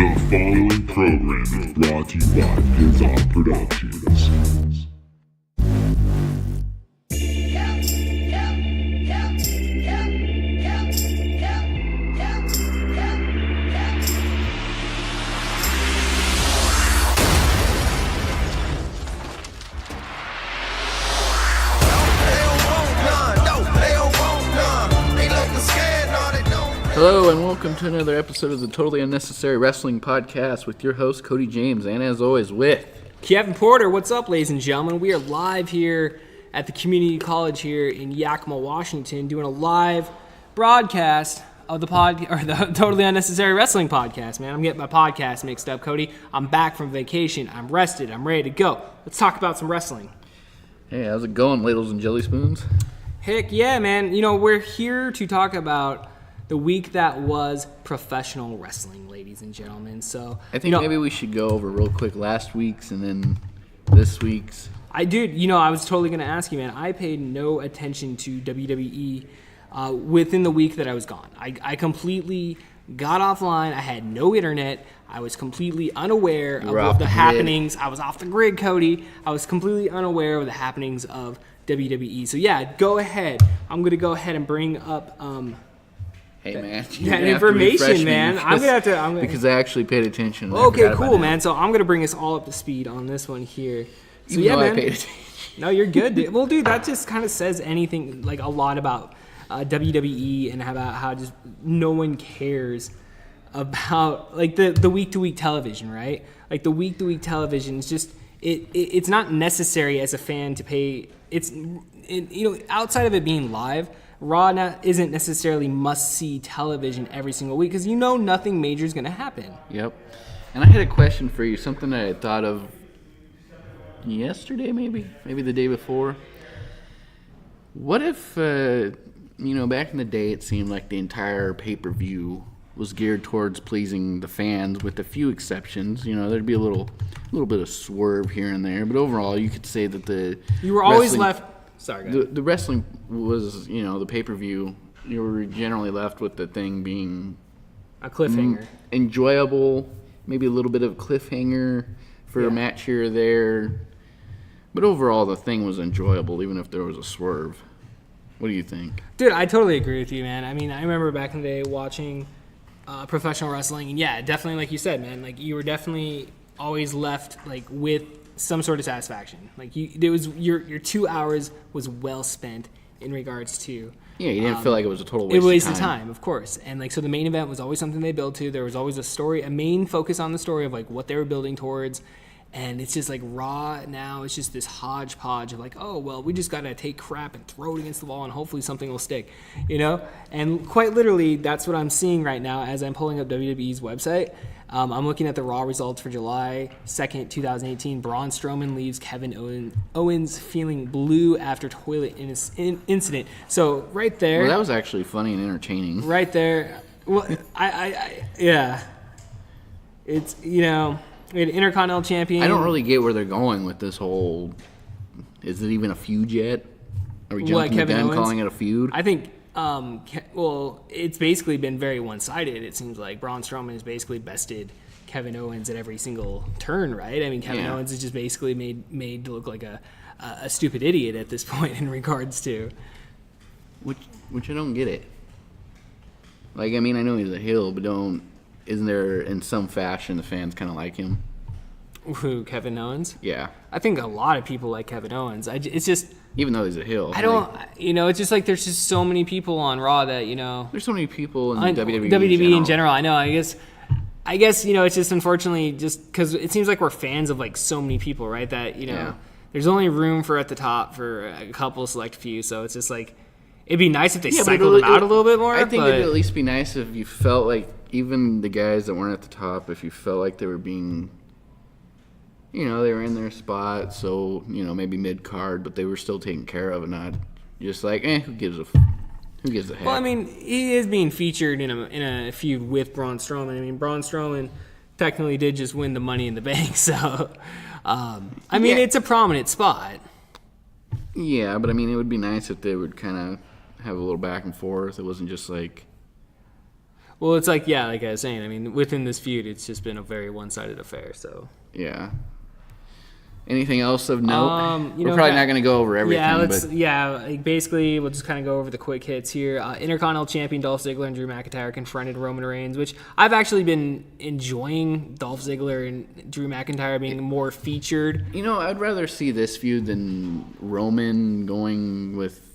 The following program is brought to you by Pizza Productions. Hello and welcome to another episode of the Totally Unnecessary Wrestling Podcast with your host Cody James, and as always with Kevin Porter. What's up, ladies and gentlemen? We are live here at the community college here in Yakima, Washington, doing a live broadcast of the Totally Unnecessary Wrestling Podcast. Man, I'm getting my podcast mixed up, Cody. I'm back from vacation. I'm rested. I'm ready to go. Let's talk about some wrestling. Hey, how's it going, ladles and jelly spoons? Heck yeah, man. You know, we're here to talk about the week that was professional wrestling, ladies and gentlemen. So I think maybe we should go over real quick last week's and then this week's. I was totally going to ask you, man. I paid no attention to WWE within the week that I was gone. I completely got offline. I had no internet. I was completely unaware of the happenings. I was off the grid, Cody. I was completely unaware of the happenings of WWE. So yeah, go ahead. I'm going to go ahead and bring up hey man, that information, man. I'm gonna have to. Because I actually paid attention. Okay, cool, man. So I'm gonna bring us all up to speed on this one here. So yeah, man. I paid attention. No, you're good, dude. Well, dude, that just kind of says anything, like a lot about WWE and about how just no one cares about like the week-to-week television, right? Like the week-to-week television is just it's not necessary as a fan to pay. Outside of it being live, Raw isn't necessarily must-see television every single week because nothing major is going to happen. Yep. And I had a question for you, something that I thought of yesterday maybe the day before. What if, back in the day it seemed like the entire pay-per-view was geared towards pleasing the fans with a few exceptions. There'd be a little bit of swerve here and there, but overall you could say that you were always left. Sorry, the wrestling was, the pay-per-view, you were generally left with the thing being a cliffhanger. Enjoyable, maybe a little bit of cliffhanger for a match here or there. But overall, the thing was enjoyable, even if there was a swerve. What do you think? Dude, I totally agree with you, man. I mean, I remember back in the day watching professional wrestling, and yeah, definitely like you said, man, like you were definitely always left like with some sort of satisfaction. Like your 2 hours was well spent in regards to. Yeah, you didn't feel like it was a total waste of time, of course. And like so, the main event was always something they built to. There was always a main focus on the story of like what they were building towards. And it's just like Raw now. It's just this hodgepodge of like, oh well, we just gotta take crap and throw it against the wall, and hopefully something will stick, And quite literally, that's what I'm seeing right now as I'm pulling up WWE's website. I'm looking at the Raw results for July 2nd, 2018. Braun Strowman leaves Kevin Owens feeling blue after toilet incident. So right there. Well, that was actually funny and entertaining. Right there. Well, yeah. It's we had Intercontinental Champion. I don't really get where they're going with this whole. Is it even a feud yet? Are we jumping the gun calling it a feud? I think. It's basically been very one-sided. It seems like Braun Strowman has basically bested Kevin Owens at every single turn, right? I mean, Kevin Owens is just basically made to look like a stupid idiot at this point in regards to. Which I don't get it. Like, I mean, I know he's a heel, but isn't there in some fashion the fans kind of like him? Who, Kevin Owens? Yeah. I think a lot of people like Kevin Owens. It's just. Even though he's a heel. It's just like there's just so many people on Raw that, There's so many people in WWE. WWE in general, I know. I guess, it's just unfortunately just because it seems like we're fans of like so many people, right? That, there's only room for at the top for a couple select few. So it's just like, it'd be nice if they cycled them out a little bit more. I think it'd at least be nice if you felt like even the guys that weren't at the top, if you felt like they were being. They were in their spot, so, maybe mid-card, but they were still taken care of and not just like, who gives a heck? Well, I mean, he is being featured in a feud with Braun Strowman. I mean, Braun Strowman technically did just win the Money in the Bank, so, it's a prominent spot. Yeah, but, I mean, it would be nice if they would kind of have a little back and forth. It wasn't just like... Well, it's like I was saying. I mean, within this feud, it's just been a very one-sided affair. So Yeah. Anything else of note? You We're know, probably not going to go over everything. Basically, we'll just kind of go over the quick hits here. Intercontinental Champion Dolph Ziggler and Drew McIntyre confronted Roman Reigns, which I've actually been enjoying. Dolph Ziggler and Drew McIntyre being more featured. You know, I'd rather see this feud than Roman going with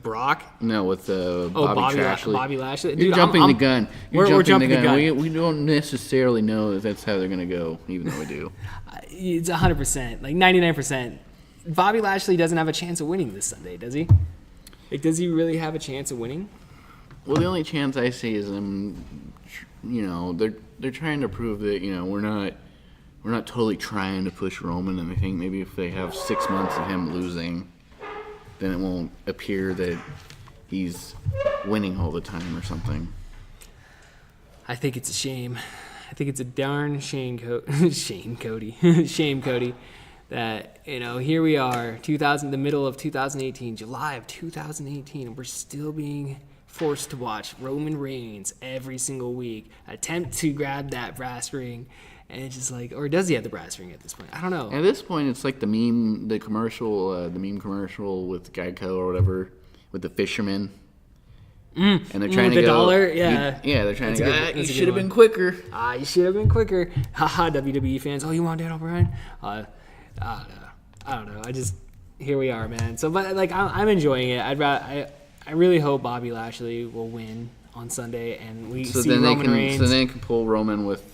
Brock. No, with Bobby Lashley. Bobby Lashley. You're jumping the gun. We're jumping the gun. We don't necessarily know that that's how they're going to go, even though we do. It's 100%, like 99%. Bobby Lashley doesn't have a chance of winning this Sunday, does he? Like, does he really have a chance of winning? Well, the only chance I see is them. You know, they're trying to prove that we're not totally trying to push Roman, and I think maybe if they have 6 months of him losing, then it won't appear that he's winning all the time or something. I think it's a shame. I think it's a darn shame, Cody, that, here we are, the middle of 2018, July of 2018, and we're still being forced to watch Roman Reigns every single week attempt to grab that brass ring. And it's just like, or does he have the brass ring at this point? I don't know. At this point, it's like the meme commercial with Geico or whatever, with the fisherman. And they're trying to the go. $1, yeah. They're trying to go. You should have been one. quicker. You should have been quicker. Haha, WWE fans. Oh, you want Daniel Bryan? I don't know. Here we are, man. So, but like, I'm enjoying it. I really hope Bobby Lashley will win on Sunday, and we see Roman Reigns. So they can pull Roman with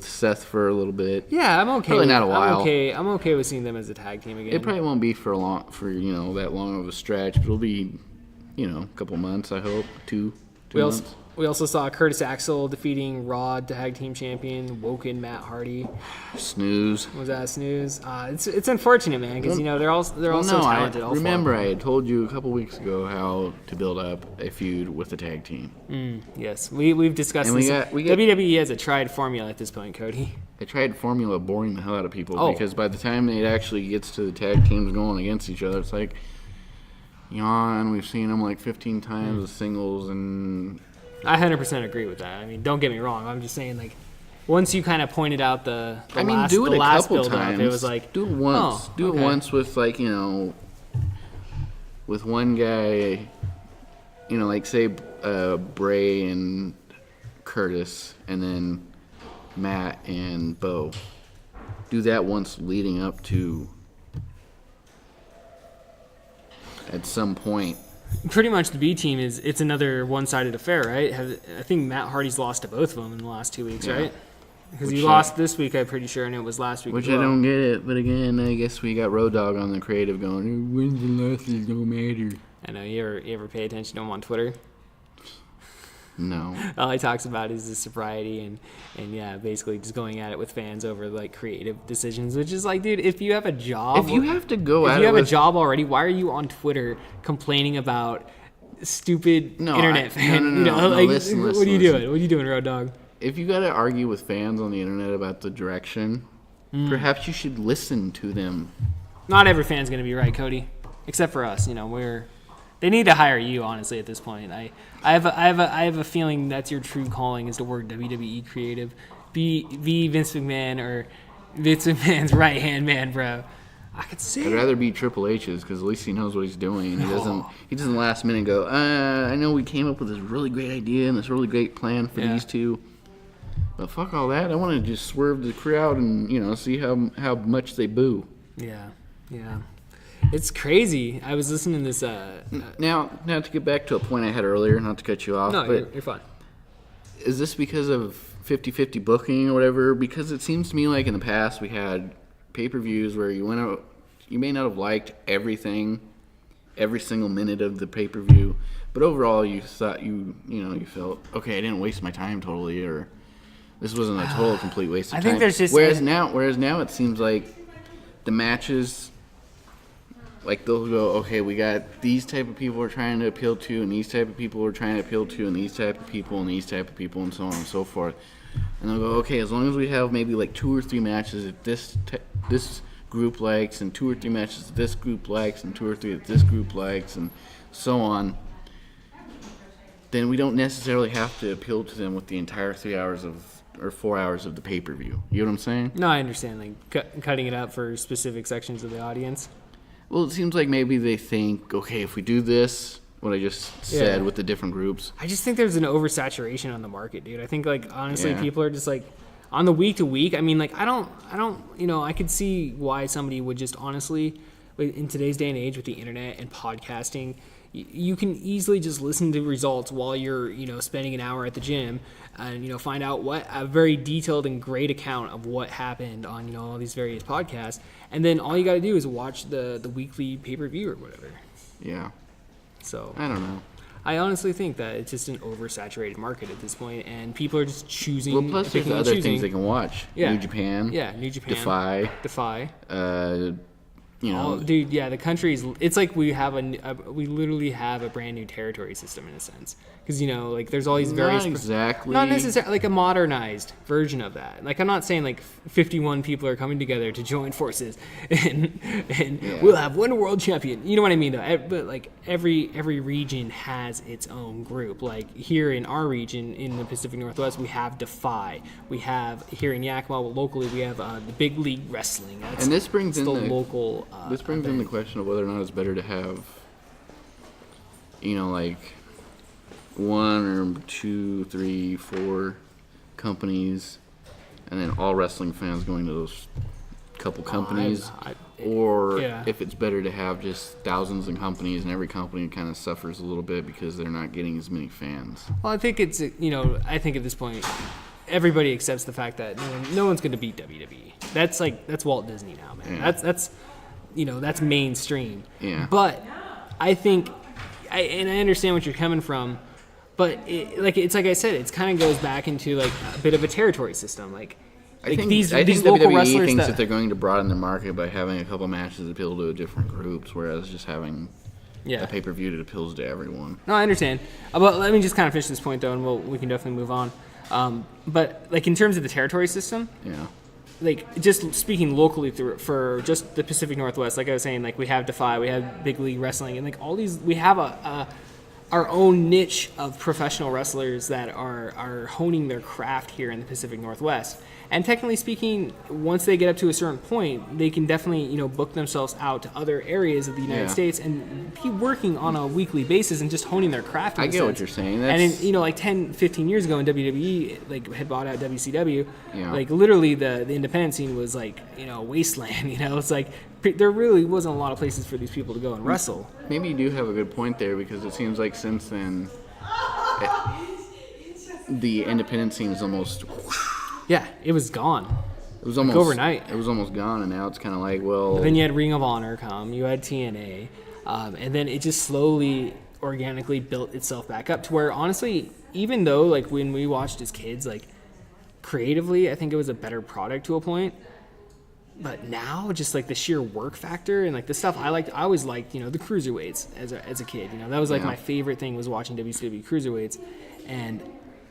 Seth for a little bit. Yeah, I'm okay. Probably not a while. I'm okay with seeing them as a tag team again. It probably won't be for that long of a stretch, but it'll be, a couple months, I hope. Two months. We also saw Curtis Axel defeating Raw Tag Team Champion Woken Matt Hardy. Snooze. Was that a snooze? It's unfortunate, man, because they're all so talented. Remember, I had told you a couple weeks ago how to build up a feud with the tag team. Yes, we've discussed this. WWE has a tried formula at this point, Cody. They tried formula boring the hell out of people because by the time it actually gets to the tag teams going against each other, it's like, yawn. We've seen them like 15 times with singles and. I 100% agree with that. I mean, don't get me wrong. I'm just saying, like, once you kind of pointed out the last, do it the a last couple build-up, times. it was like, do it once. It once with like with one guy, like say Bray and Curtis, and then Matt and Bo. Do that once leading up to at some point. Pretty much the B team it's another one-sided affair, right? I think Matt Hardy's lost to both of them in the last 2 weeks, right? Because he lost this week, I'm pretty sure, and it was last week. Which I don't get it, but again, I guess we got Road Dogg on the creative going, wins and losses don't matter. I know, you ever pay attention to him on Twitter? No. All he talks about is his sobriety and basically just going at it with fans over like creative decisions, which is like, dude, if you have a job, if you have a job already, why are you on Twitter complaining about stupid internet fans? Listen, what are you doing? What are you doing, Road Dogg? If you got to argue with fans on the internet about the direction, perhaps you should listen to them. Not every fan's gonna be right, Cody, except for us. They need to hire you, honestly, at this point. I have a feeling that's your true calling is to work WWE creative. Be Vince McMahon or Vince McMahon's right-hand man, bro. I could see I'd rather be Triple H's because at least he knows what he's doing. He doesn't last minute go, I know we came up with this really great idea and this really great plan for these two. But fuck all that. I want to just swerve the crowd and, see how much they boo. Yeah. It's crazy. I was listening to this. Now to get back to a point I had earlier, not to cut you off. No, but you're fine. Is this because of 50-50 booking or whatever? Because it seems to me like in the past we had pay-per-views where you may not have liked everything, every single minute of the pay-per-view, but overall you thought you felt, okay, I didn't waste my time totally, or this wasn't a total complete waste of time. I think there's just whereas now it seems like the matches. Like, they'll go, okay, we got these type of people we're trying to appeal to, and these type of people we're trying to appeal to, and these type of people, and these type of people, and so on and so forth. And they'll go, okay, as long as we have maybe like 2 or 3 matches that this group likes, and 2 or 3 matches that this group likes, and 2 or 3 that this group likes, and so on. then we don't necessarily have to appeal to them with the entire 3 hours or 4 hours of the pay-per-view. You know what I'm saying? No, I understand. Like cutting it up for specific sections of the audience. Well, it seems like maybe they think, okay, if we do this, what I just said with the different groups. I just think there's an oversaturation on the market, dude. I think, like, honestly, Yeah. people are just like on the week to week. I mean, like, I don't, I could see why somebody would just honestly, in today's day and age with the internet and podcasting, you can easily just listen to results while you're, spending an hour at the gym and, find out what a very detailed and great account of what happened on, all these various podcasts. And then all you got to do is watch the weekly pay-per-view or whatever. Yeah. So I don't know. I honestly think that it's just an oversaturated market at this point, and people are just choosing. Well, plus there's other things they can watch. Yeah. New Japan. Yeah, New Japan. Defy. Dude, yeah, the country's. It's like we have we literally have a brand new territory system in a sense, because like there's all these various. Not exactly. Not necessarily like a modernized version of that. Like I'm not saying like 51 people are coming together to join forces, and we'll have one world champion. You know what I mean? Though, but like every region has its own group. Like here in our region, in the Pacific Northwest, we have Defy. We have here in Yakima locally, we have the Big League Wrestling. And this brings in the local. This brings in the question of whether or not it's better to have, like 1 or 2, 3, 4 companies, and then all wrestling fans going to those couple companies, or if it's better to have just thousands of companies and every company kind of suffers a little bit because they're not getting as many fans. Well, I think it's I think at this point everybody accepts the fact that no one's going to beat WWE. That's Walt Disney now, man. Yeah. That's mainstream. Yeah. But I think, I understand what you're coming from, but it's like I said, it kind of goes back into like a bit of a territory system. Like I think these WWE local wrestlers thinks that they're going to broaden their market by having a couple matches that appeal to different groups, whereas just having a pay-per-view that appeals to everyone. No, I understand. But let me just kind of finish this point though, and we can definitely move on. But like in terms of the territory system, like just speaking locally for just the Pacific Northwest, like I was saying, like we have Defy, we have Big League Wrestling, and like all these, we have our own niche of professional wrestlers that are honing their craft here in the Pacific Northwest. And technically speaking, once they get up to a certain point, they can definitely, book themselves out to other areas of the United States and be working on a weekly basis and just honing their craft. I get what you're saying. And in, like 10, 15 years ago, when WWE had bought out WCW, Yeah. like literally the independent scene was like, a wasteland. It's like there really wasn't a lot of places for these people to go and wrestle. Maybe you do have a good point there, because it seems like since then, the independent scene is almost. Yeah, it was gone. It was almost overnight. It was almost gone, and now it's kind of like, well. And then you had Ring of Honor come, you had TNA, and then it just slowly, organically built itself back up to where, honestly, even though like when we watched as kids, like creatively, I think it was a better product to a point. But now, just like the sheer work factor and like the stuff I always liked, the cruiserweights as a kid. That was like my favorite thing, was watching WCW cruiserweights, and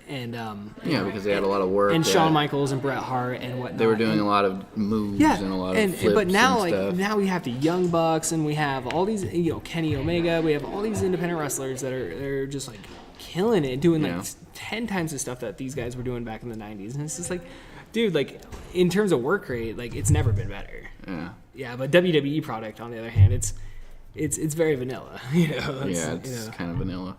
because they had a lot of work. And Shawn Michaels and Bret Hart and whatnot. They were doing a lot of moves and a lot of flips but now, and stuff. now we have the Young Bucks, and we have all these, Kenny Omega. We have all these independent wrestlers that are just like killing it, doing like 10 times the stuff that these guys were doing back in the 90s. And it's just like, dude, like in terms of work rate, like it's never been better. Yeah. Yeah, but WWE product, on the other hand, it's very vanilla. It's kind of vanilla.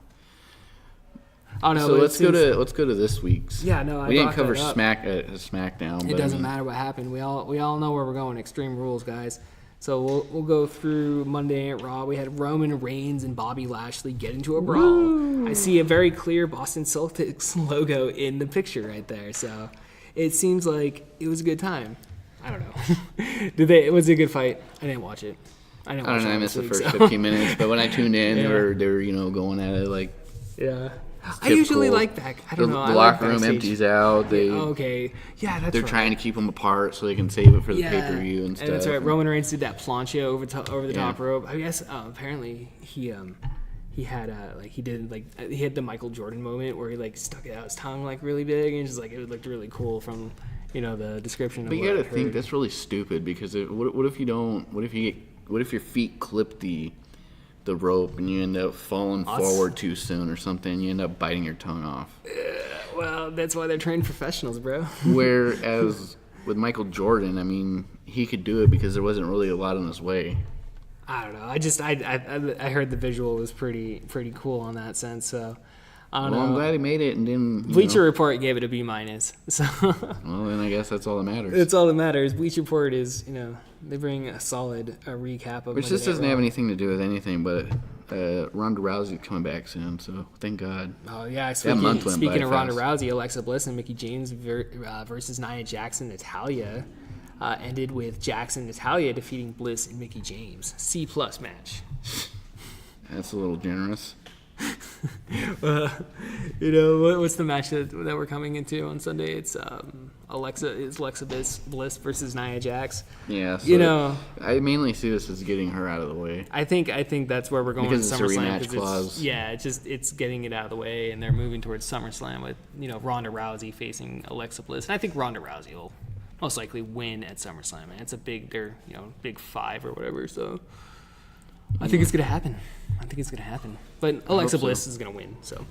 Oh no! So let's go to this week's. Yeah, no, we didn't cover Smackdown. It doesn't matter what happened. We all know where we're going. Extreme Rules, guys. So we'll go through Monday Night Raw. We had Roman Reigns and Bobby Lashley get into a brawl. Woo! I see a very clear Boston Celtics logo in the picture right there. So it seems like it was a good time. I don't know. Was it a good fight? I didn't watch it. I don't know. I missed the first 15 minutes, but when I tuned in, they were going at it like. Yeah. I usually like that. I don't know. The locker room empties out. They're trying to keep them apart so they can save it for the pay-per-view and stuff. And that's right. Roman Reigns did that plancha over the top rope. I guess apparently he had he had the Michael Jordan moment where he like stuck out his tongue like really big, and just like it looked really cool from the description. But you gotta think that's really stupid, because what if your feet clip the the rope and you end up falling Awesome. forward too soon or something. You end up biting your tongue off. Well, that's why they're trained professionals, bro. Whereas with Michael Jordan, I mean, he could do it because there wasn't really a lot in his way. I don't know. I heard the visual was pretty cool on that sense. So I don't know. I'm glad he made it and didn't. Bleacher Report gave it a B-. So Well, then I guess that's all that matters. it's all that matters. Bleacher Report is, they bring a solid recap of. Which this doesn't have anything to do with anything, but Ronda Rousey's coming back soon, so thank God. Oh yeah, month went speaking by of Ronda fast. Rousey, Alexa Bliss and Mickie James versus Nia Jax and Natalya ended with Jax and Natalya defeating Bliss and Mickie James. C+ match. That's a little generous. What's the match that we're coming into on Sunday? It's Alexa Bliss versus Nia Jax. Yeah, so I mainly see this as getting her out of the way. I think that's where we're going Because with it's a SummerSlam. rematch clause. It's getting it out of the way, and they're moving towards SummerSlam with Ronda Rousey facing Alexa Bliss, and I think Ronda Rousey will most likely win at SummerSlam. And it's a big big 5 or whatever. So I think it's gonna happen. But Alexa Bliss is gonna win. So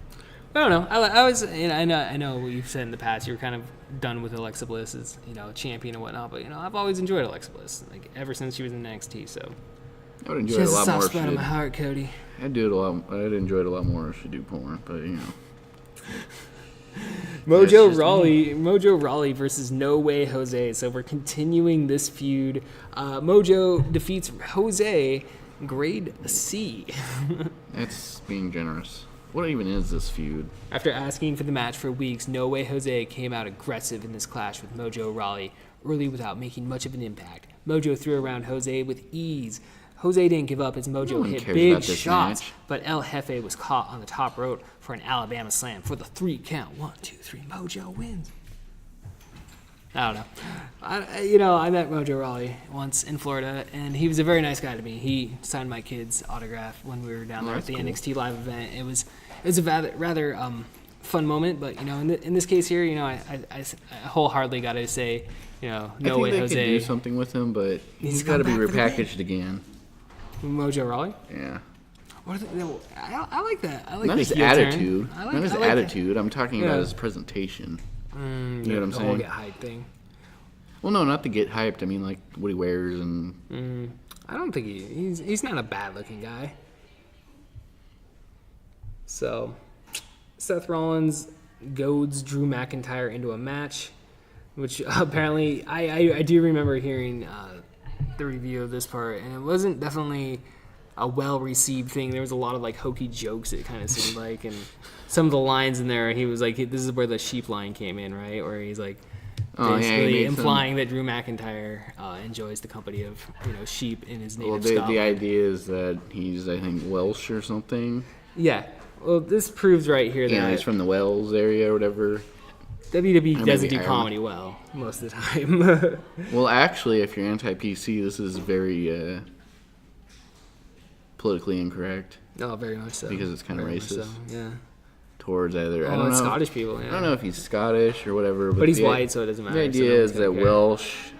I don't know. I know what you've said in the past. You're kind of done with Alexa Bliss as champion and whatnot. But I've always enjoyed Alexa Bliss, like ever since she was in NXT. So I would enjoy she it has a a lot soft more. spot in my heart, Cody. I'd enjoy it a lot more if she do porn, but Mojo Rawley versus No Way Jose. So we're continuing this feud. Mojo defeats Jose, grade C. That's being generous. What even is this feud? After asking for the match for weeks, No Way Jose came out aggressive in this clash with Mojo Rawley early without making much of an impact. Mojo threw around Jose with ease. Jose didn't give up as Mojo one hit cares big about this shots, match. but El Jefe was caught on the top rope for an Alabama slam for the 3 count. 1, 2, 3. Mojo wins. I don't know. I met Mojo Rawley once in Florida, and he was a very nice guy to me. He signed my kid's autograph when we were down there at the cool. NXT live event. It was a rather fun moment, but in this case here, I wholeheartedly got to say, No I think Way they Jose. could do something with him, but he's to got to come be back for the win. repackaged again. Mojo Rawley. Yeah. What are I like that. I like Not the his heel turn. attitude. I like, Not his I like attitude. I'm talking Yeah. about his presentation. You know what I'm the whole saying? get hype thing. Well, no, not to get hyped. I mean, like what he wears and. I don't think he's not a bad looking guy. So, Seth Rollins goads Drew McIntyre into a match, which apparently I do remember hearing the review of this part, and it wasn't definitely a well-received thing. There was a lot of like hokey jokes, it kind of seemed like, and some of the lines in there, he was like, this is where the sheep line came in, right? Where he's like basically implying that Drew McIntyre enjoys the company of sheep in his native Well, Scotland. the idea is that he's, I think, Welsh or something. Yeah. Well, this proves right here Yeah, that he's from the Wells area or whatever. WWE doesn't do Ireland. comedy well most of the time. Well, actually, if you're anti-PC, this is very politically incorrect Oh, very much so. because it's kind of Very much racist so, yeah. towards either. I Oh, don't know. it's Scottish people, yeah. I don't know if he's Scottish or whatever, But he's the- white, so it doesn't matter. The so idea no one's is gonna that care. Welsh,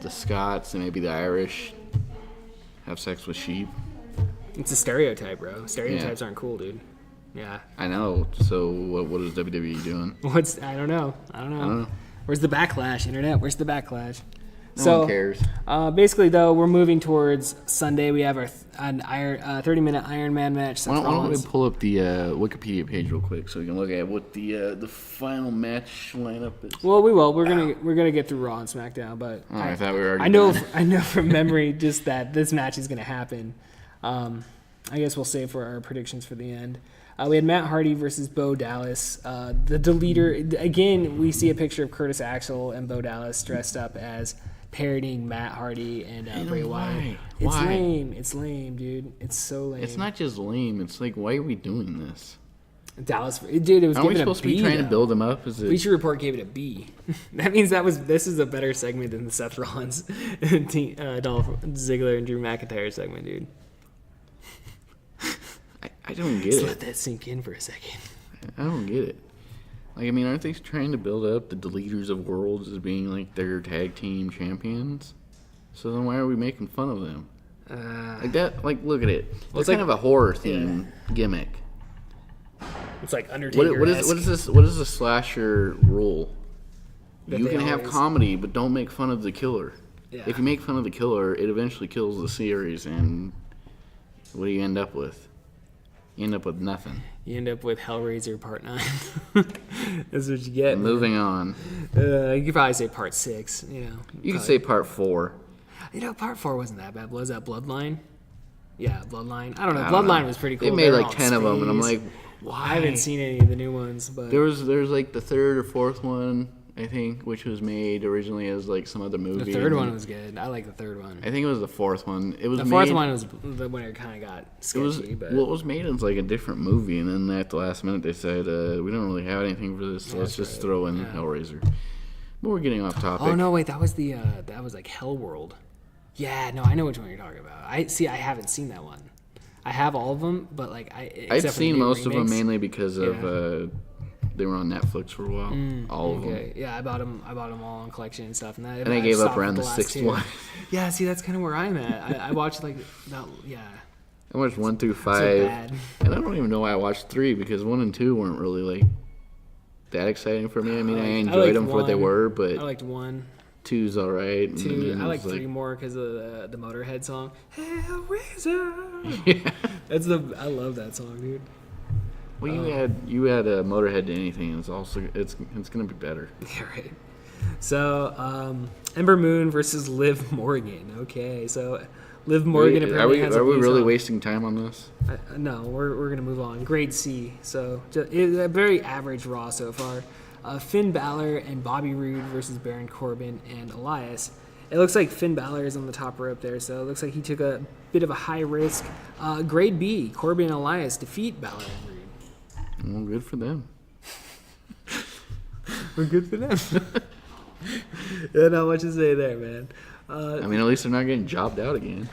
the Scots, and maybe the Irish have sex with sheep. It's a stereotype, bro. Stereotypes aren't cool, dude. Yeah. I know. So what is WWE doing? I don't know. I don't know. Where's the backlash, internet? Where's the backlash? No one cares. Basically, though, we're moving towards Sunday. We have our 30-minute Iron Man match. Seth Why don't we Rollins. pull up the Wikipedia page real quick so we can look at what the final match lineup is? Well, we will. We're gonna get through Raw and SmackDown, but Oh, I thought we were already I know done. I know from memory just that this match is gonna happen. I guess we'll save for our predictions for the end. We had Matt Hardy versus Bo Dallas. The deleter again. We see a picture of Curtis Axel and Bo Dallas dressed up as parodying Matt Hardy and Bray Wyatt. It's Why? lame. It's lame, dude. It's so lame. It's not just lame. It's like, why are we doing this? Dallas, dude. It was Aren't we given supposed a to be B, trying to though. build them up? Is it? Bleacher Report gave it a B. That means this is a better segment than the Seth Rollins, Dolph Ziggler, and Drew McIntyre segment, dude. I don't get Just it. let that sink in for a second. I don't get it. Like, I mean, aren't they trying to build up the Deleters of Worlds as being like their tag team champions? So then why are we making fun of them? Like that. Like look at it. Well, It's kind of a horror theme gimmick. It's like Undertaker. What is this? What is the slasher rule? That You they can have always- comedy, but don't make fun of the killer. Yeah. If you make fun of the killer, it eventually kills the series, and what do you end up with? You end up with nothing. You end up with Hellraiser Part 9. That's what you get. Moving on. You could probably say Part 6. You know. You could say part 4. You know, Part 4 wasn't that bad. Was that Bloodline? Yeah, Bloodline. I don't know. I don't Bloodline know. was pretty cool. They made were like all 10 of them, and I'm space. like, why? I haven't seen any of the new ones, but There's like the third or fourth one, I think, which was made originally as like some other movie. the third and one then- was good. I like the third one. I think it was the fourth one. It was The made, fourth one was the when it kind of got It was sketchy, but well, it was made as like a different movie, and then at the last minute they said we don't really have anything for this, so let's just throw in Hellraiser. But we're getting off topic. oh no, wait, that was like Hellworld. Yeah, no, I know which one you're talking about. I haven't seen that one. I have all of them, but like I've seen most of them mainly because of Yeah. they were on Netflix for a while. All of them. Okay, yeah, I bought them all on collection and stuff, and And I gave up around the sixth one. Yeah, see, that's kind of where I'm at. I watched like that. Yeah, I watched 1 through so 5, bad. and I don't even know why I watched 3 because 1 and 2 weren't really like that exciting for me. I mean, I enjoyed liked them for what they 1. were, but I liked 1, 2's all right. and 2. then I it like was 3 more because of the Motorhead song. Hellraiser. Yeah. I love that song, dude. Well, you had a Motorhead to anything. It's gonna be better. Yeah, right. So, Ember Moon versus Liv Morgan. Okay, so Liv Morgan apparently has a Are we blue really song. wasting time on this? No, we're gonna move on. Grade C. So a very average Raw so far. Finn Balor and Bobby Roode versus Baron Corbin and Elias. It looks like Finn Balor is on the top rope there, so it looks like he took a bit of a high risk. Grade B. Corbin and Elias defeat Balor and Roode. Well, good for them. We're good for them. Yeah, not much to say there, man. I mean, at least they're not getting jobbed out again.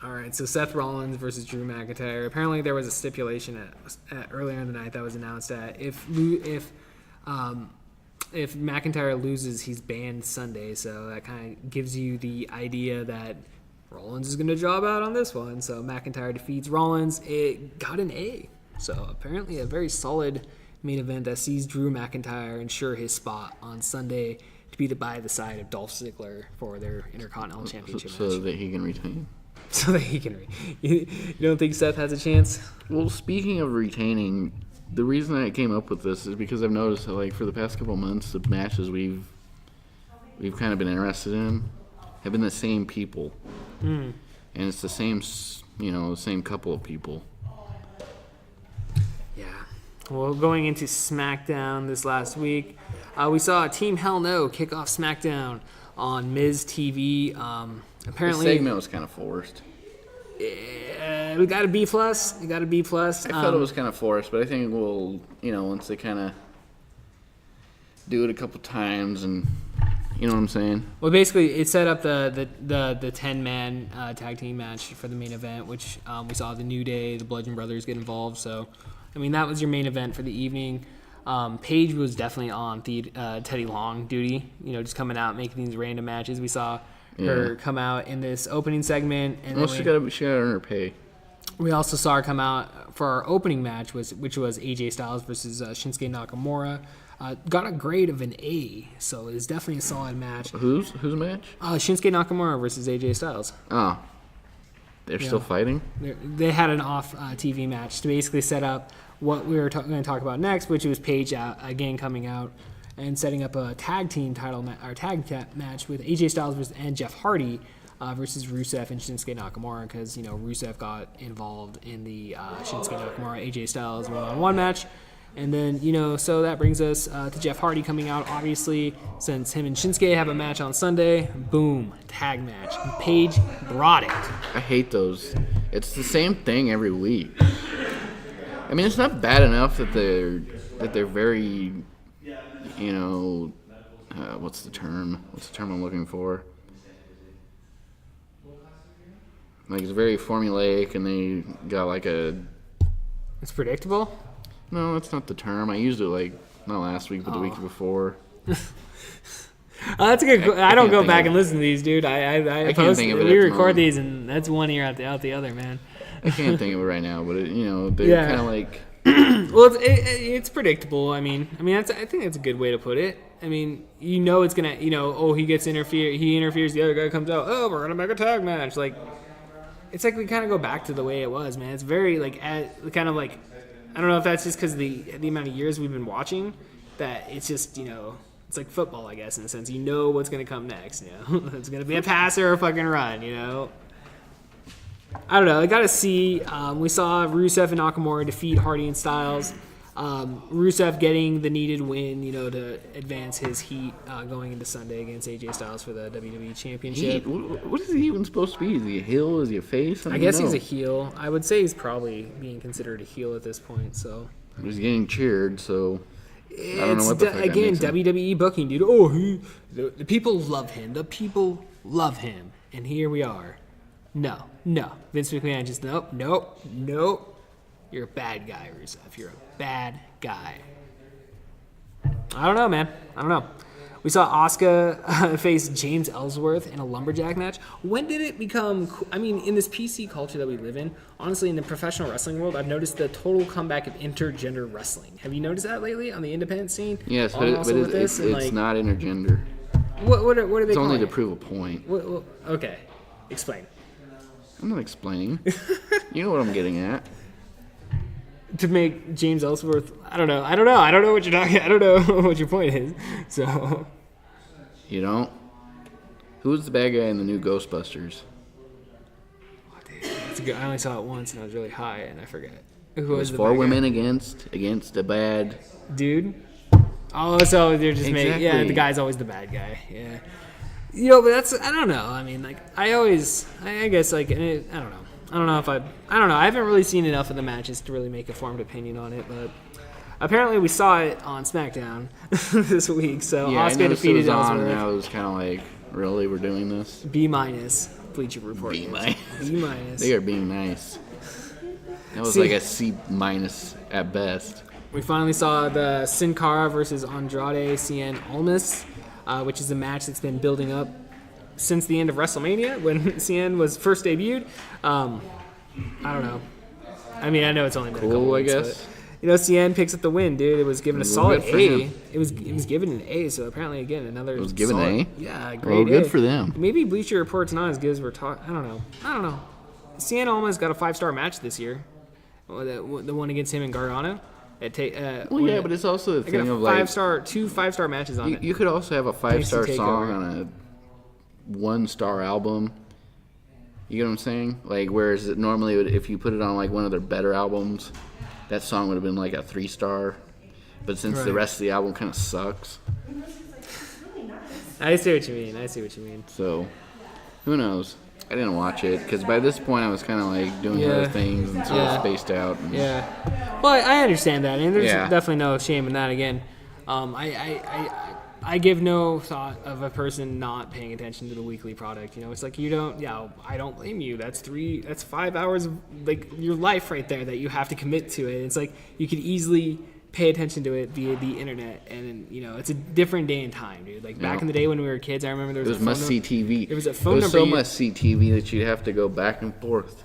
All right, so Seth Rollins versus Drew McIntyre. Apparently, there was a stipulation at earlier in the night that was announced that if McIntyre loses, he's banned Sunday. So that kind of gives you the idea that Rollins is going to job out on this one. So McIntyre defeats Rollins. It got an A. So apparently, a very solid main event that sees Drew McIntyre ensure his spot on Sunday to be by the side of Dolph Ziggler for their Intercontinental Championship So match. that he can retain. So that he can. You don't think Seth has a chance? Well, speaking of retaining, the reason I came up with this is because I've noticed that, like, for the past couple months, the matches we've kind of been interested in have been the same people, and it's the same, the same couple of people. Yeah. Well, going into SmackDown this last week, we saw Team Hell No kick off SmackDown on Miz TV. Apparently, The segment was kind of forced. we got a B plus. We got a B plus. I thought it was kind of forced, but I think we'll, once they kind of do it a couple times, and you know what I'm saying. Well, basically, it set up the 10-man tag team match for the main event, which we saw the New Day, the Bludgeon Brothers get involved. So, I mean, that was your main event for the evening. Paige was definitely on Teddy Long duty, just coming out making these random matches. We saw her come out in this opening segment, and Well, then she got to earn her pay. we also saw her come out for our opening match, which was AJ Styles versus Shinsuke Nakamura. Got a grade of an A, so it was definitely a solid match. Whose match? Shinsuke Nakamura versus AJ Styles. Oh, they're still fighting. They had an off TV match to basically set up what we were going to talk about next, which was Paige again coming out and setting up a tag team title match with AJ Styles and Jeff Hardy versus Rusev and Shinsuke Nakamura, because Rusev got involved in the Shinsuke Nakamura AJ Styles one-on-one match. And then, so that brings us to Jeff Hardy coming out, obviously, since him and Shinsuke have a match on Sunday. Boom, tag match. And Paige brought it. I hate those. It's the same thing every week. I mean, it's not bad enough that they're very, what's the term? What's the term I'm looking for? Like, it's very formulaic, and they got like a... It's predictable? No, that's not the term. I used it like not last week, but the week before. That's a good. I don't can't go think back of- and listen to these, dude. I can't post. think of it at We the record moment. these, and that's one ear out the other, man. I can't think of it right now, but they're Yeah. kind of like. Well, it's predictable. I mean, I think that's a good way to put it. I mean, it's gonna, he interferes, the other guy comes out, oh, we're gonna make a tag match. Like, it's like we kind of go back to the way it was, man. It's very kind of like, I don't know if that's just because the amount of years we've been watching, that it's just, it's like football, I guess, in a sense. You know what's gonna come next. It's gonna be a pass or a fucking run. I don't know. I got to see. We saw Rusev and Nakamura defeat Hardy and Styles. Rusev getting the needed win, to advance his heat going into Sunday against AJ Styles for the WWE Championship. What is he even supposed to be? Is he a heel? Is he a face? I guess he's a heel. I would say he's probably being considered a heel at this point. So He's getting cheered, so I don't know what the fuck that again, makes him. WWE booking, dude. Oh, the people love him. The people love him, and here we are. No. Vince McMahon just nope. You're a bad guy, Rusev. You're a bad guy. I don't know, man. I don't know. We saw Asuka face James Ellsworth in a lumberjack match. When did it become cool? I mean, in this PC culture that we live in, honestly, in the professional wrestling world, I've noticed the total comeback of intergender wrestling. Have you noticed that lately on the independent scene? Yes, but it's not intergender. What are they It's only calling to it? prove a point. Okay. Explain. I'm not explaining. You know what I'm getting at. To make James Ellsworth, I don't know what you're talking. I don't know what your point is. So, You don't? Who's the bad guy in the new Ghostbusters? it's good. I only saw it once and I was really high and I forget. Who It was was the four bad guy? women against a bad. Dude. Oh, so they're just making. Yeah, Exactly. the guy's always the bad guy. Yeah. But that's. I don't know. I mean, I guess I don't know. I don't know. I haven't really seen enough of the matches to really make a formed opinion on it, but apparently we saw it on Smackdown this week. So Yeah, I Asuka noticed it defeated was on, and I Ellsworth. was kind of like, really, we're doing this? B-, Bleacher Report. B-. B-. They are being nice. That was See- like a C- at best. We finally saw the Sin Cara versus Andrade Cien Almas, which is a match that's been building up since the end of WrestleMania when Cien was first debuted. I don't know. I mean, I know it's only been a couple Cool, I weeks, guess. but, Cien picks up the win, dude. It was given a solid good for A. him. It was given an A, so apparently, again, another. It was given an A? Yeah, great. Well, good A. for them. Maybe Bleacher Report's not as good as we're talking. I don't know. Cien Almas got a 5-star match this year. The one against him and Gargano. Well, yeah, but it's also the I got thing a of like, 5-star matches on it. you could also have a 5-star NXT song TakeOver. on a 1-star album. You get what I'm saying? Like, whereas normally if you put it on like one of their better albums, that song would have been like a 3-star. But since the Right. rest of the album kind of sucks, I see what you mean. so who knows? I didn't watch it because by this point I was kind of like doing Yeah. other things and sort Yeah. of spaced out. And Yeah. Well, I understand that, and there's Yeah. definitely no shame in that. Again, I give no thought of a person not paying attention to the weekly product. It's like I don't blame you. That's 5 hours of like your life right there that you have to commit to it. It's like you could easily pay attention to it via the internet, and it's a different day and time, dude. Like back Yeah. in the day when we were kids, I remember there It was was must-see TV. There was a phone It was number so you- must-see TV that you'd have to go back and forth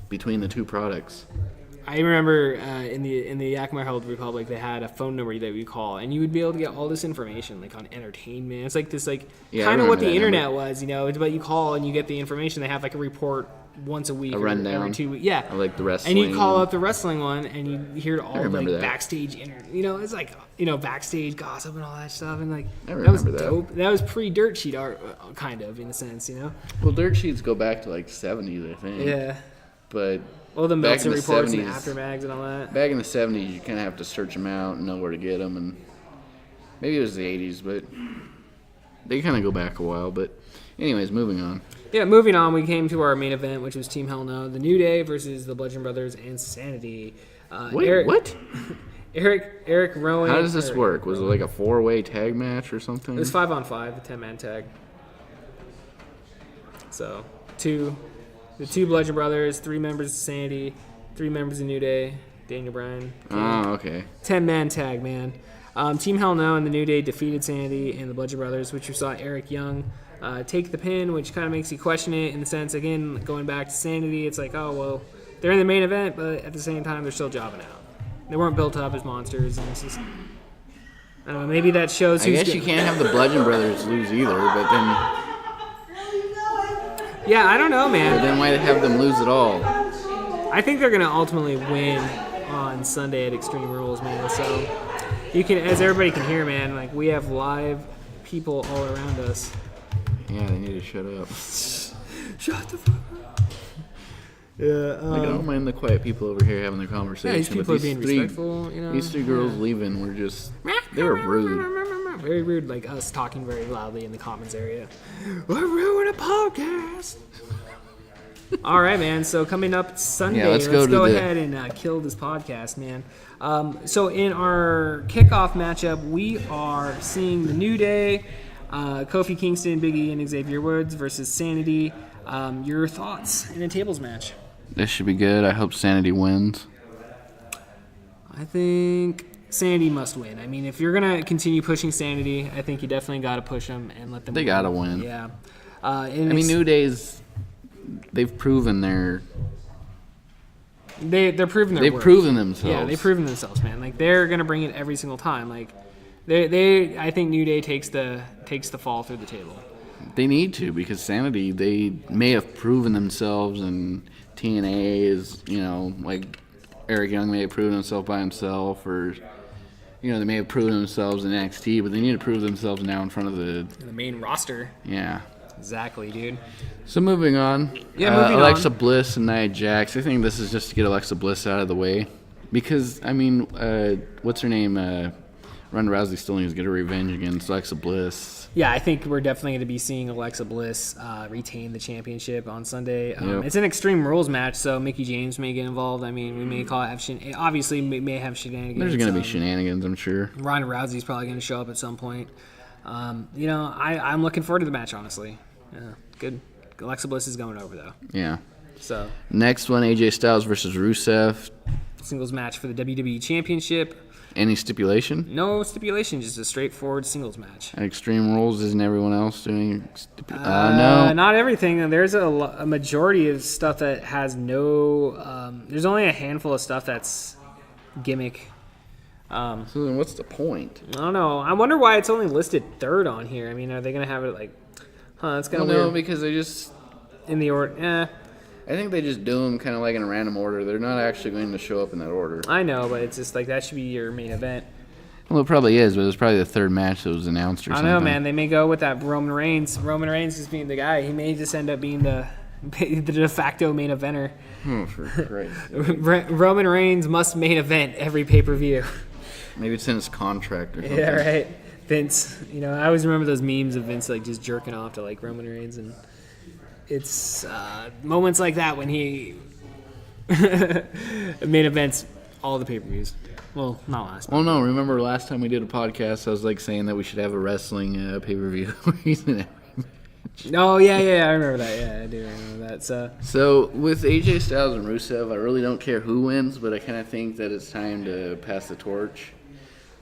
between the two products. I remember in the Yakima Herald Republic, they had a phone number that we call, and you would be able to get all this information, like on entertainment. It's like this, Yeah, I kind of what remember the that internet number. was, But you call and you get the information. They have like a report once a week, A or rundown. every 2 weeks. Yeah, of, like, the wrestling. And you call up the wrestling one, and you hear all like remember that. backstage, it's like backstage gossip and all that stuff, and like I that was remember that. dope. That was pre-dirt sheet art, kind of in a sense, Well, dirt sheets go back to like 70s, I think. Yeah. But All the back Meltzer in the reports and 70s, aftermags and all that. back in the 70s, you kind of have to search them out and know where to get them. And maybe it was the 80s, but they kind of go back a while. But anyways, moving on. Yeah, moving on, we came to our main event, which was Team Hell No, The New Day versus the Bludgeon Brothers and Sanity. Wait, what? Eric Rowan. How does this work? Was it like a 4-way tag match or something? It was 5-on-5, the 10-man tag. So, the two Bludgeon Brothers, 3 members of Sanity, 3 members of New Day, Daniel Bryan. Oh, okay. 10-man tag, man. Team Hell No and the New Day defeated Sanity and the Bludgeon Brothers, which we saw Eric Young take the pin, which kind of makes you question it in the sense, again, going back to Sanity, it's like, oh, well, they're in the main event, but at the same time, they're still jobbing out. They weren't built up as monsters, and it's just, I don't know, maybe that shows I guess you can't have the Bludgeon Brothers lose either, but then... Yeah, I don't know, man. But then why have them lose at all? I think they're going to ultimately win on Sunday at Extreme Rules, man. So you can, as everybody can hear, man, like we have live people all around us. Yeah, they need to shut up. Shut the fuck up. Yeah, I don't mind the quiet people over here having their conversation. Yeah, these people are being respectful, you know. These three girls leaving were just, they were rude. Very rude, like us talking very loudly in the comments area. We're ruining a podcast. All right, man. So coming up Sunday, let's go ahead and kill this podcast, man. So in our kickoff matchup, we are seeing the New Day, Kofi Kingston, Big E, and Xavier Woods versus Sanity. Your thoughts in a tables match? This should be good. I hope Sanity wins. I think Sanity must win. I mean, if you're going to continue pushing Sanity, I think you definitely got to push them and let them They got to win. Yeah. New Day's... They've proven they're proving their They've worth. proven themselves. Yeah, they've proven themselves, man. Like they're gonna bring it every single time. Like I think New Day takes the fall through the table. They need to, because Sanity, they may have proven themselves, and TNA is, like Eric Young may have proven himself by himself, or they may have proven themselves in NXT, but they need to prove themselves now in front of the main roster. Yeah. Exactly, dude. So moving on. Yeah, Alexa Bliss and Nia Jax. I think this is just to get Alexa Bliss out of the way. Because, what's her name? Ronda Rousey still needs to get her revenge against Alexa Bliss. Yeah, I think we're definitely going to be seeing Alexa Bliss retain the championship on Sunday. Yep. It's an Extreme Rules match, so Mickie James may get involved. I mean, we may obviously may have shenanigans. There's going to be shenanigans, I'm sure. Ronda Rousey's probably going to show up at some point. I'm looking forward to the match, honestly. Yeah, good. Alexa Bliss is going over, though. Yeah. So next one, AJ Styles versus Rusev. Singles match for the WWE Championship. Any stipulation? No stipulation, just a straightforward singles match. At Extreme Rules, isn't everyone else doing no? Not everything. There's a majority of stuff that has no... there's only a handful of stuff that's gimmick. So then what's the point? I don't know. I wonder why it's only listed third on here. I mean, are they going to have it like... That's kind of weird. No, because they just... In the order... I think they just do them kind of like in a random order. They're not actually going to show up in that order. I know, but it's just like that should be your main event. Well, it probably is, but it's probably the third match that was announced or something. I know, man. They may go with that Roman Reigns. Roman Reigns just being the guy. He may just end up being the de facto main eventer. Oh, for Christ's sake. Roman Reigns must main event every pay-per-view. Maybe it's in his contract or something. Yeah, right. Vince, I always remember those memes of Vince like just jerking off to like Roman Reigns, and it's moments like that when he main events all the pay-per-views. Well, not last. Well, no. Remember last time we did a podcast, I was like saying that we should have a wrestling pay-per-view. Oh yeah, I remember that. Yeah, I do remember that. So with AJ Styles and Rusev, I really don't care who wins, but I kind of think that it's time to pass the torch.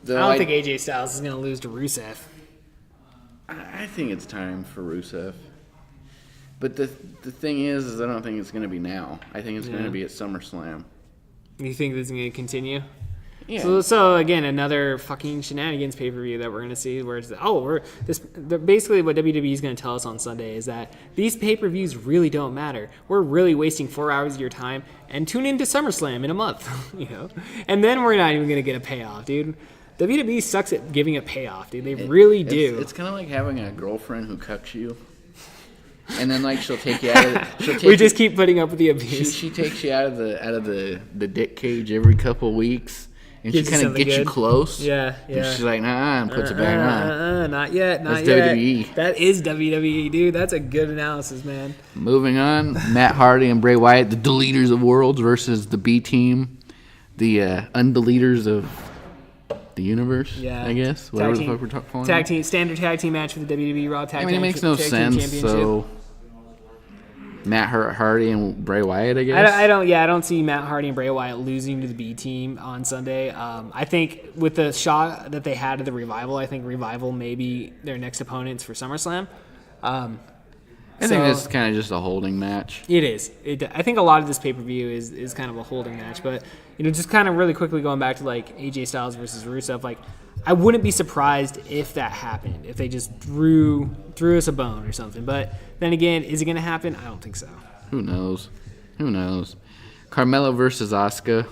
I don't think AJ Styles is going to lose to Rusev. I think it's time for Rusev. But the thing is I don't think it's going to be now. I think it's going to be at SummerSlam. You think this is going to continue? Yeah. So again, another fucking shenanigans pay-per-view that we're going to see where it's basically what WWE is going to tell us on Sunday is that these pay-per-views really don't matter. We're really wasting 4 hours of your time, and tune into SummerSlam in a month, And then we're not even going to get a payoff, dude. WWE sucks at giving a payoff, dude. They really do. It's kind of like having a girlfriend who cucks you. And then she'll take you out of we just keep putting up with the abuse. She takes you out of the dick cage every couple of weeks. And she kind of gets you close. Yeah. And she's like, nah, and puts it back on. Not yet. That's WWE. That is WWE, dude. That's a good analysis, man. Moving on, Matt Hardy and Bray Wyatt, the deleters of worlds versus the B team, the undeleters of the universe, I guess. Whatever the fuck we're calling it. Standard tag team match for the WWE Raw Tag Team Championship. It makes no sense, so... Matt Hardy and Bray Wyatt, I guess. I don't see Matt Hardy and Bray Wyatt losing to the B team on Sunday. I think with the shot that they had at the Revival, I think Revival may be their next opponents for SummerSlam. I think this is kind of just a holding match. It is. I think a lot of this pay-per-view is kind of a holding match. But, just kind of really quickly going back to, like, AJ Styles versus Rusev, like, I wouldn't be surprised if that happened, if they just threw us a bone or something. But then again, is it going to happen? I don't think so. Who knows? Carmella versus Asuka.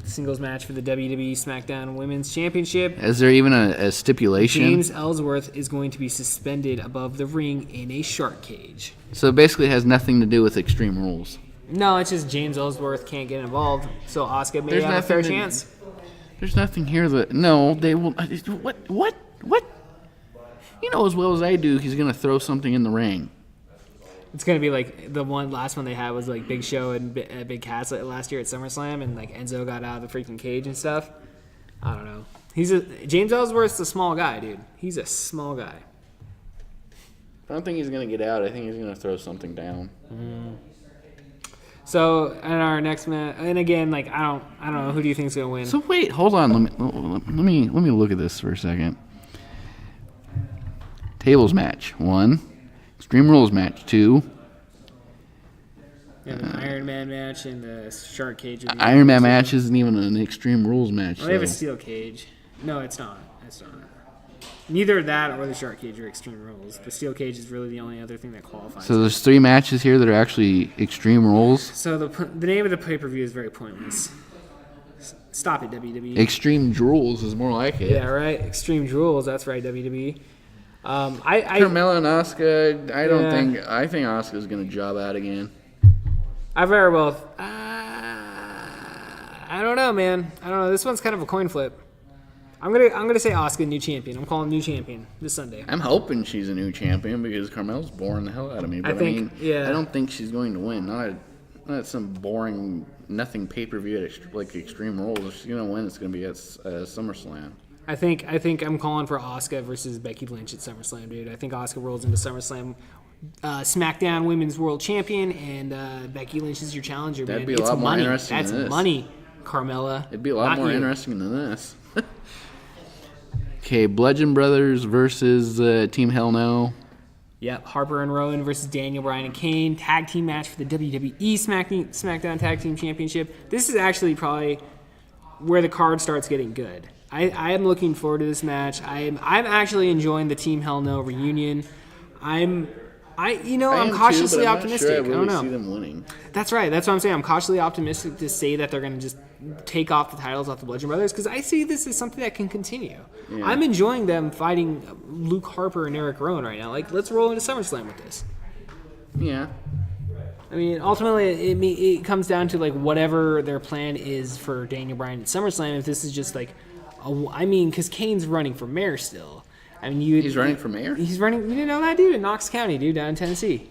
Singles match for the WWE Smackdown Women's Championship. Is there even a stipulation? James Ellsworth is going to be suspended above the ring in a shark cage. So it basically has nothing to do with Extreme Rules. No, it's just James Ellsworth can't get involved, so Asuka may have a fair chance. There's nothing here that... No, they will... What? You know as well as I do he's going to throw something in the ring. It's going to be like the last one they had was like Big Show and Big Cass last year at SummerSlam, and like Enzo got out of the freaking cage and stuff. I don't know. James Ellsworth's a small guy, dude. He's a small guy. I don't think he's going to get out. I think he's going to throw something down. So, in our next match, and again, like I don't know, who do you think's going to win? So wait, hold on. Let me look at this for a second. Tables match 1. Extreme Rules match 2. And the Iron Man match and the shark cage. Iron Man match isn't even an Extreme Rules match. Well, they have a steel cage. No, it's not. Neither that or the shark cage are Extreme Rules. The steel cage is really the only other thing that qualifies. So there's 3 matches here that are actually Extreme Rules. So the name of the pay-per-view is very pointless. Stop it, WWE. Extreme Rules is more like it. Yeah, right. Extreme Rules. That's right, WWE. Carmella and Asuka. I think Asuka's gonna job out again. I very well. I don't know, man. I don't know. This one's kind of a coin flip. I'm gonna say Asuka new champion. I'm calling new champion this Sunday. I'm hoping she's a new champion because Carmella's boring the hell out of me. But I don't think she's going to win. Not some boring nothing pay-per-view at like Extreme Rules. If she's gonna win, it's gonna be at SummerSlam. I think I'm calling for Asuka versus Becky Lynch at SummerSlam, dude. I think Asuka rolls into SummerSlam, Smackdown Women's World Champion, and Becky Lynch is your challenger, man. That'd be a lot more interesting than this. That's money, Carmella. It'd be a lot more interesting than this. Okay, Bludgeon Brothers versus Team Hell No. Yep, Harper and Rowan versus Daniel Bryan and Kane. Tag team match for the WWE SmackDown Tag Team Championship. This is actually probably where the card starts getting good. I am looking forward to this match. I'm actually enjoying the Team Hell No reunion. I'm cautiously optimistic. I don't know. See them winning. That's right. That's what I'm saying. I'm cautiously optimistic to say that they're going to just take off the titles off the Bludgeon Brothers because I see this as something that can continue. Yeah. I'm enjoying them fighting Luke Harper and Eric Rowan right now. Like, let's roll into SummerSlam with this. Yeah. I mean, ultimately, it comes down to like whatever their plan is for Daniel Bryan at SummerSlam. If this is just like, because Kane's running for mayor still. I mean, he's running for mayor? He's running. You didn't know that, dude? In Knox County, dude, down in Tennessee.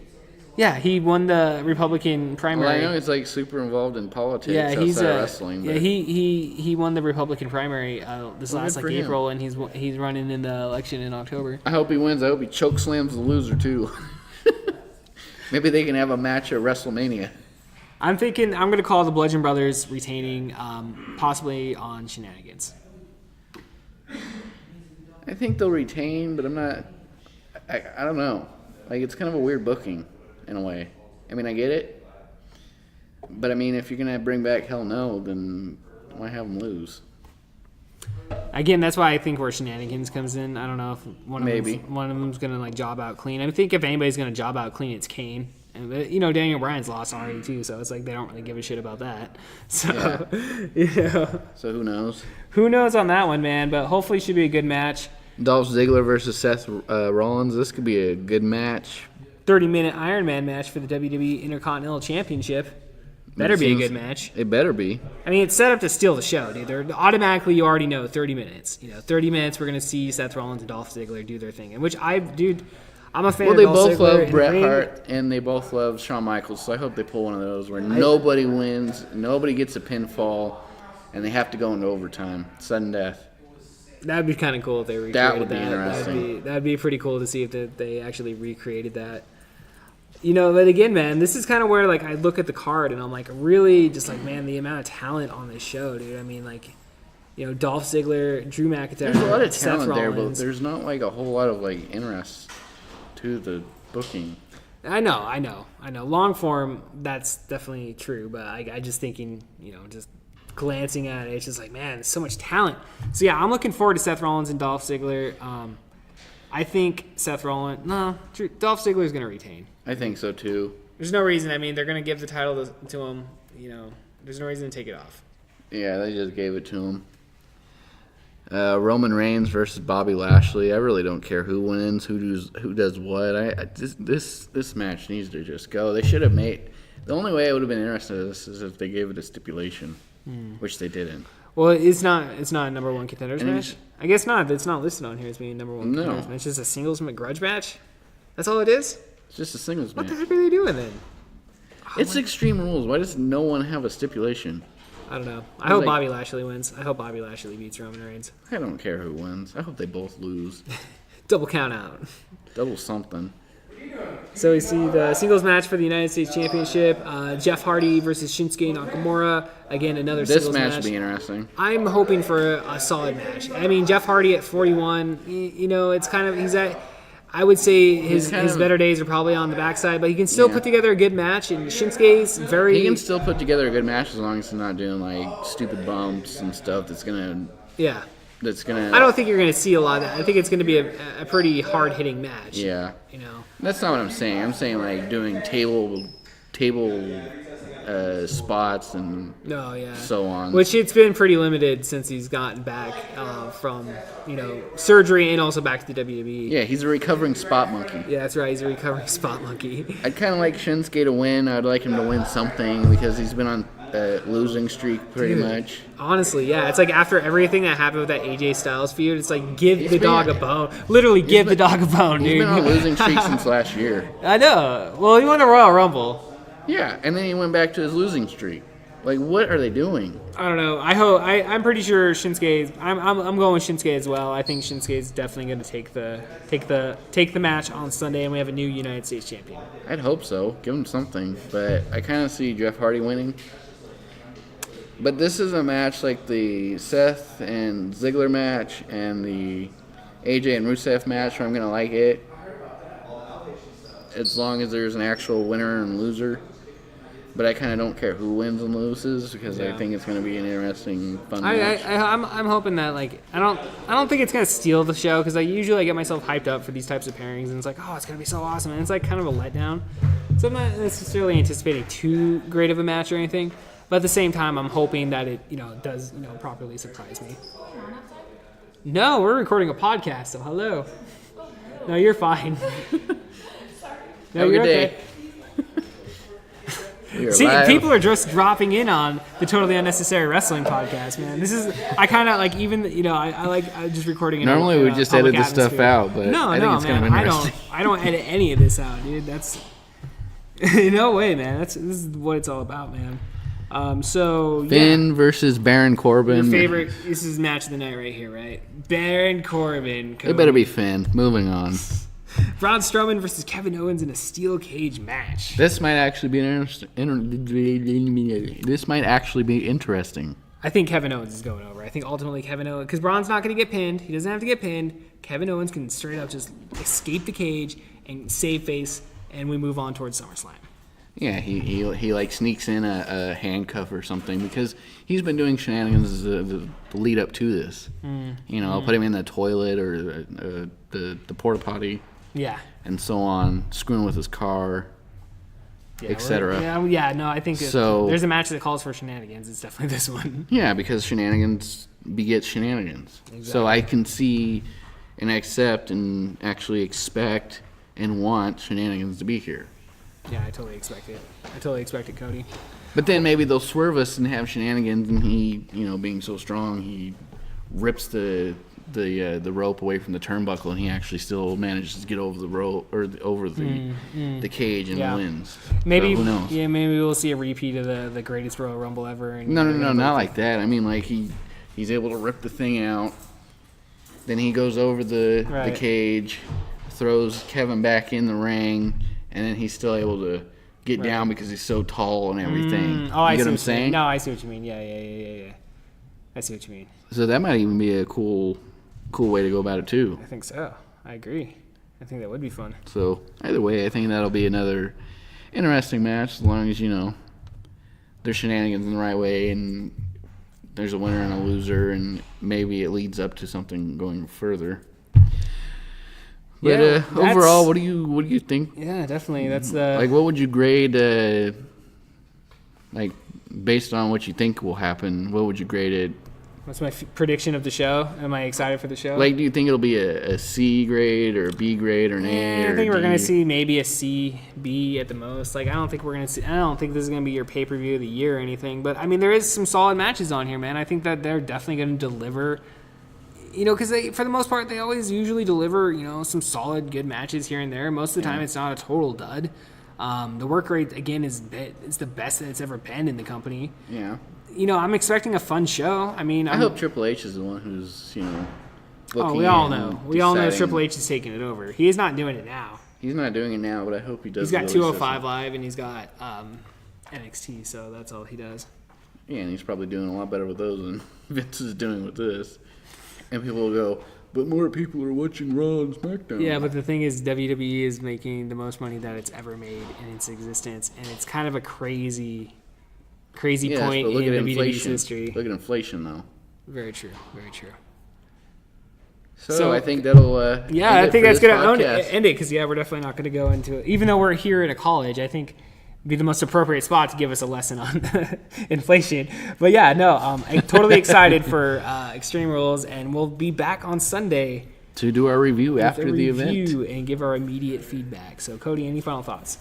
Yeah, he won the Republican primary. Well, I know he's like super involved in politics. Yeah, he's wrestling. Yeah, he won the Republican primary this last April, and he's running in the election in October. I hope he wins. I hope he chokeslams the loser too. Maybe they can have a match at WrestleMania. I'm thinking I'm going to call the Bludgeon Brothers retaining, possibly on shenanigans. I think they'll retain, but I'm not. I don't know. Like, it's kind of a weird booking in a way. I mean, I get it, but I mean, if you're gonna bring back Hell No, then why have them lose? Again, that's why I think where shenanigans comes in. I don't know if one of them's gonna like job out clean. I think if anybody's gonna job out clean, it's Kane. And Daniel Bryan's lost already too, so it's like they don't really give a shit about that. So, So who knows? Who knows on that one, man? But hopefully, it should be a good match. Dolph Ziggler versus Seth Rollins. This could be a good match. 30-minute Iron Man match for the WWE Intercontinental Championship. Better be a good match. It better be. I mean, it's set up to steal the show, dude. Automatically, you already know 30 minutes. 30 minutes, we're going to see Seth Rollins and Dolph Ziggler do their thing. And I'm a fan of Dolph Ziggler. Well, they both love Bret Hart, and they both love Shawn Michaels, so I hope they pull one of those where nobody wins, nobody gets a pinfall, and they have to go into overtime. Sudden death. That'd be kind of cool if they recreated that. That would be interesting. That'd be pretty cool to see if they actually recreated that. But again, man, this is kind of where like I look at the card and I'm like, really just like, man, the amount of talent on this show, dude. I mean, like, Dolph Ziggler, Drew McIntyre, There's a lot of Seth talent there, but Rollins. there's not like a whole lot of like interest to the booking. I know. Long form, that's definitely true, but I just thinking, just glancing at it, it's just like, man, there's so much talent. So yeah, I'm looking forward to Seth Rollins and Dolph Ziggler. I think Dolph Ziggler is going to retain. I think so too. There's no reason. I mean, they're going to give the title to him. There's no reason to take it off. Yeah, they just gave it to him. Roman Reigns versus Bobby Lashley. I really don't care who wins, who does what. This match needs to just go. They should have made. The only way I would have been interested in this is if they gave it a stipulation, which they didn't. Well, it's not a number one contenders match. I guess not. It's not listed on here as being number one contenders match. It's just a singles grudge match. That's all it is. It's just a singles match. What the heck are they doing then? It's Extreme Rules. Why does no one have a stipulation? I don't know. I hope Bobby Lashley wins. I hope Bobby Lashley beats Roman Reigns. I don't care who wins. I hope they both lose. Double count out. Double something. So we see the singles match for the United States Championship. Jeff Hardy versus Shinsuke Nakamura. Again, another singles match. This match will be interesting. I'm hoping for a solid match. I mean, Jeff Hardy at 41, it's kind of, he's at, I would say his better days are probably on the backside, but he can still put together a good match, and Shinsuke's very... He can still put together a good match as long as he's not doing, like, stupid bumps and stuff that's going to... Yeah. That's going to... I don't think you're going to see a lot of that. I think it's going to be a pretty hard-hitting match. Yeah. That's not what I'm saying. I'm saying, like, doing table spots and so on. Which it's been pretty limited since he's gotten back from, surgery and also back to the WWE. Yeah, he's a recovering spot monkey. Yeah, that's right. He's a recovering spot monkey. I'd kind of like Shinsuke to win. I'd like him to win something because he's been on a losing streak pretty much. Honestly, yeah. It's like after everything that happened with that AJ Styles feud, it's like give the dog a bone. Literally give the dog a bone, dude. He's been on a losing streak since last year. I know. Well, he won the Royal Rumble. Yeah, and then he went back to his losing streak. Like, what are they doing? I don't know. I'm pretty sure Shinsuke. I'm going with Shinsuke as well. I think Shinsuke is definitely going to take the match on Sunday, and we have a new United States champion. I'd hope so. Give him something, but I kind of see Jeff Hardy winning. But this is a match like the Seth and Ziggler match and the AJ and Rusev match where I'm going to like it. As long as there's an actual winner and loser. But I kind of don't care who wins and loses because I think it's going to be an interesting, fun match. I'm hoping that I don't think it's going to steal the show because I usually get myself hyped up for these types of pairings and it's like, oh, it's going to be so awesome, and it's like kind of a letdown. So I'm not necessarily anticipating too great of a match or anything, but at the same time, I'm hoping that it does properly surprise me. No, we're recording a podcast, so hello. No, you're fine. No, you're okay. See, live. People are just dropping in on the Totally Unnecessary Wrestling podcast, man. This is, I kind of like, even, I just recording it. Normally we just edit this stuff out, but I think it's kind of interesting. I don't edit any of this out, dude. That's, no way, man. This is what it's all about, man. Finn versus Baron Corbin. Your favorite, this is match of the night right here, right? Baron Corbin. It better be Finn. Moving on. Braun Strowman versus Kevin Owens in a steel cage match. This might actually be interesting. I think Kevin Owens is going over. I think ultimately Kevin Owens, because Braun's not going to get pinned. He doesn't have to get pinned. Kevin Owens can straight up just escape the cage and save face, and we move on towards SummerSlam. Yeah, he like sneaks in a handcuff or something because he's been doing shenanigans the lead up to this. Put him in the toilet or the porta potty. Yeah. And so on, screwing with his car, etc. I think there's a match that calls for shenanigans. It's definitely this one. Yeah, because shenanigans begets shenanigans. Exactly. So I can see and accept and actually expect and want shenanigans to be here. Yeah, I totally expect it, Cody. But then maybe they'll swerve us and have shenanigans, and he, being so strong, he rips the rope away from the turnbuckle, and he actually still manages to get over the rope or over the cage and wins. Maybe, so who knows? Yeah, maybe we'll see a repeat of the greatest Royal Rumble ever. And no, not like that. I mean, like he's able to rip the thing out, then he goes over the cage, throws Kevin back in the ring, and then he's still able to get down because he's so tall and everything. I you see get what I'm what you saying? mean. No, I see what you mean. Yeah. I see what you mean. So that might even be a cool way to go about it too. I think so. I agree. I think that would be fun. So either way, I think that'll be another interesting match as long as, there's shenanigans in the right way and there's a winner and a loser, and maybe it leads up to something going further. But overall, what do you think? Yeah, definitely. That's the Like, what would you grade? Like, based on what you think will happen, what would you grade it? What's my prediction of the show? Am I excited for the show? Like, do you think it'll be a C grade or a B grade or an A? I think or we're D? gonna see maybe a C, B at the most. Like, I don't think this is gonna be your pay-per-view of the year or anything. But I mean, there is some solid matches on here, man. I think that they're definitely gonna deliver. Because for the most part, they always usually deliver, some solid, good matches here and there. Most of the time, it's not a total dud. The work rate, again, is the best that it's ever been in the company. Yeah. I'm expecting a fun show. I mean, I hope Triple H is the one who's, looking we all in know. and We all know deciding. Triple H is taking it over. He is not doing it now. He's not doing it now, but I hope he does. He's got really 205 Live and he's got NXT, so that's all he does. Yeah, and he's probably doing a lot better with those than Vince is doing with this. And people will go, but more people are watching Raw and SmackDown. Yeah, but the thing is, WWE is making the most money that it's ever made in its existence, and it's kind of a crazy point in WWE's history. Look at inflation, though. Very true. Very true. So I think that'll. I think this that's going to podcast. end it because we're definitely not going to go into it. Even though we're here at a college, I think it'd be the most appropriate spot to give us a lesson on inflation. But I'm totally excited for Extreme Rules, and we'll be back on Sunday to do our review after the event and give our immediate feedback. So, Cody, any final thoughts?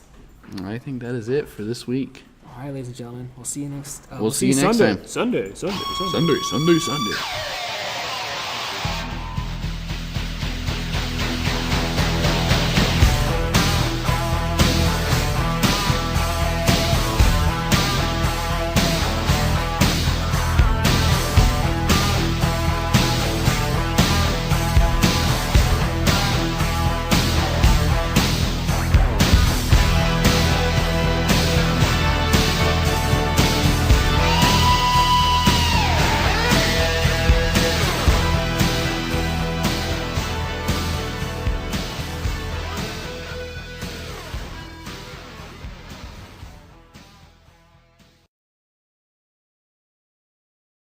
I think that is it for this week. All right, ladies and gentlemen, we'll see you next. We'll see you next time. Sunday. Sunday.